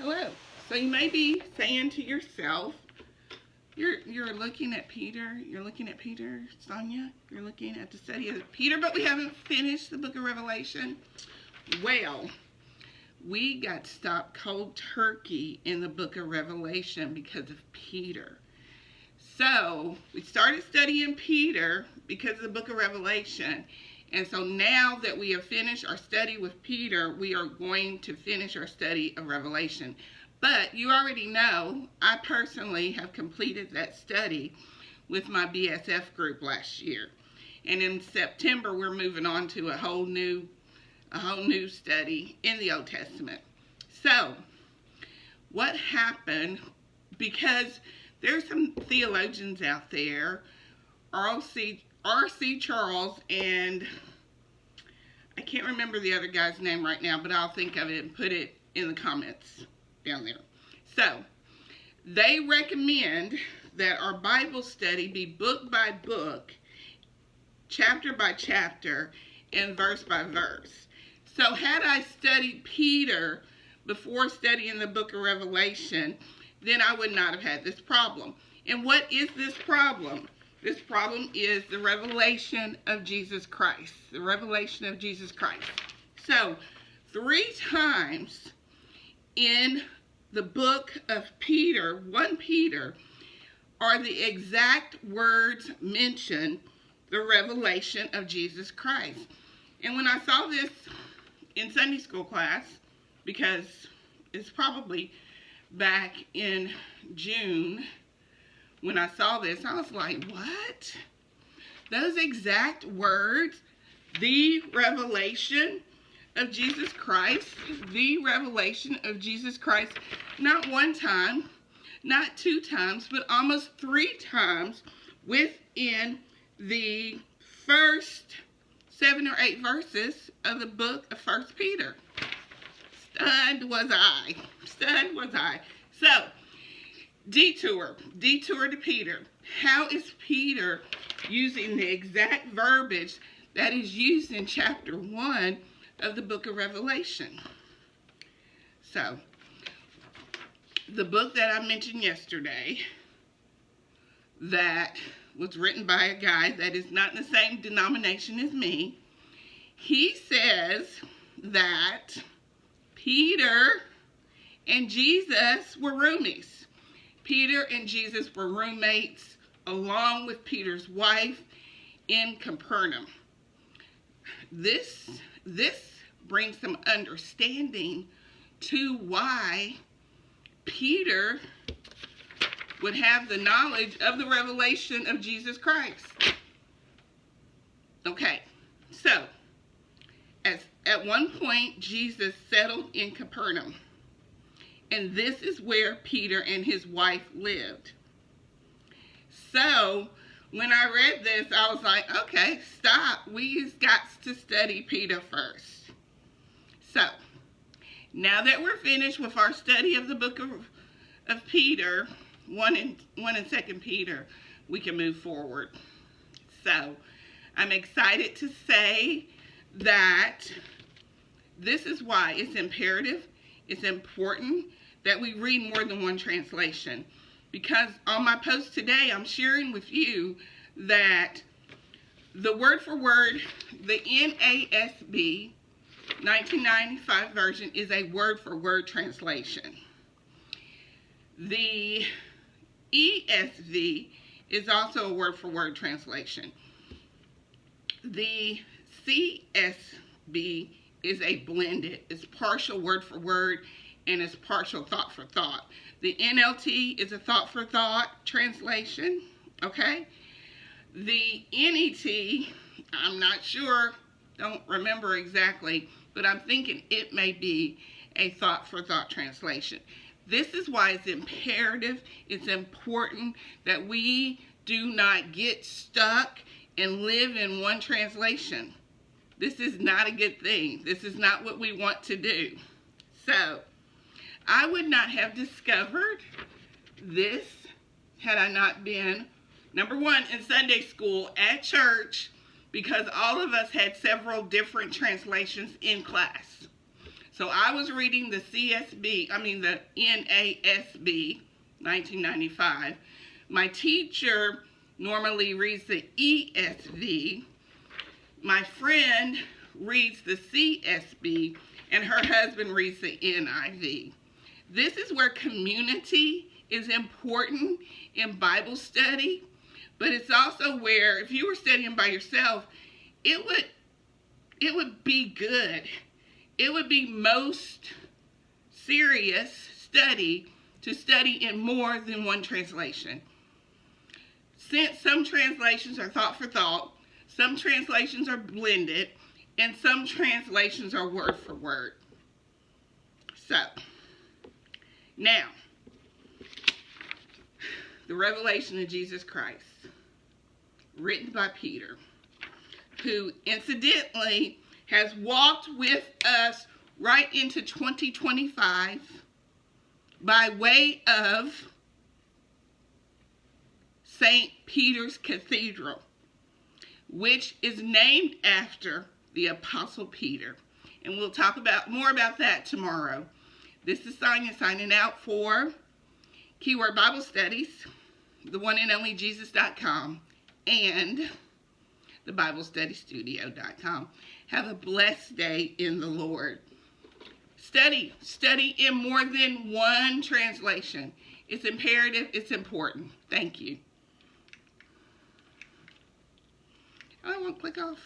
Hello. So you may be saying to yourself, you're looking at Peter, Sonia, you're looking at the study of Peter, but we haven't finished the book of Revelation. Well, we got stopped cold turkey in the book of Revelation because of Peter. So we started studying Peter because of the book of Revelation. And so now that we have finished our study with Peter, we are going to finish our study of Revelation. But you already know, I personally have completed that study with my BSF group last year. And in September, we're moving on to a whole new study in the Old Testament. So, what happened, because there's some theologians out there, R.C. Charles, and I can't remember the other guy's name right now, but I'll think of it and put it in the comments down there. So, they recommend that our Bible study be book by book, chapter by chapter, and verse by verse. So, had I studied Peter before studying the book of Revelation, then I would not have had this problem. And what is this problem? This problem is the revelation of Jesus Christ. The revelation of Jesus Christ. So, 3 times in the book of Peter, 1 Peter, are the exact words mentioned, the revelation of Jesus Christ. And when I saw this in Sunday school class, because it's probably back in June, when I saw this, I was like, what? Those exact words, the revelation of Jesus Christ, the revelation of Jesus Christ, not 1 time, not 2 times, but almost 3 times within the first 7 or 8 verses of the book of 1 Peter. Stunned was I. Stunned was I. So, detour to Peter. How is Peter using the exact verbiage that is used in chapter 1 of the book of Revelation? So, the book that I mentioned yesterday, that was written by a guy that is not in the same denomination as me, he says that Peter and Jesus were roomies. Peter and Jesus were roommates along with Peter's wife in Capernaum. This brings some understanding to why Peter would have the knowledge of the revelation of Jesus Christ. Okay, so at one point Jesus settled in Capernaum. And this is where Peter and his wife lived. So, when I read this, I was like, okay, stop. We've got to study Peter first. So, now that we're finished with our study of the book of Peter, 1 and 2 Peter, we can move forward. So, I'm excited to say that this is why it's imperative, it's important that we read more than one translation. Because on my post today, I'm sharing with you that the word for word, the NASB 1995 version is a word for word translation. The ESV is also a word for word translation. The CSB is a blended, it's partial word for word, and it's partial thought for thought. The NLT is a thought for thought translation, okay? The NET, I'm not sure, don't remember exactly, but I'm thinking it may be a thought for thought translation. This is why it's imperative, it's important that we do not get stuck and live in one translation. This is not a good thing. This is not what we want to do. So, I would not have discovered this had I not been, number one, in Sunday school at church, because all of us had several different translations in class. So I was reading the the NASB 1995. My teacher normally reads the ESV. My friend reads the CSB, and her husband reads the NIV. This is where community is important in Bible study, but it's also where, if you were studying by yourself, it would be good. It would be most serious study to study in more than one translation. Since some translations are thought for thought, some translations are blended, and some translations are word for word. So, now, the revelation of Jesus Christ, written by Peter, who incidentally has walked with us right into 2025 by way of St. Peter's Cathedral, which is named after the Apostle Peter. And we'll talk more about that tomorrow. This is Sonia signing out for Keyword Bible Studies, the one and only Jesus.com, and the BibleStudyStudio.com. Have a blessed day in the Lord. Study in more than one translation. It's imperative, it's important. Thank you. I won't click off.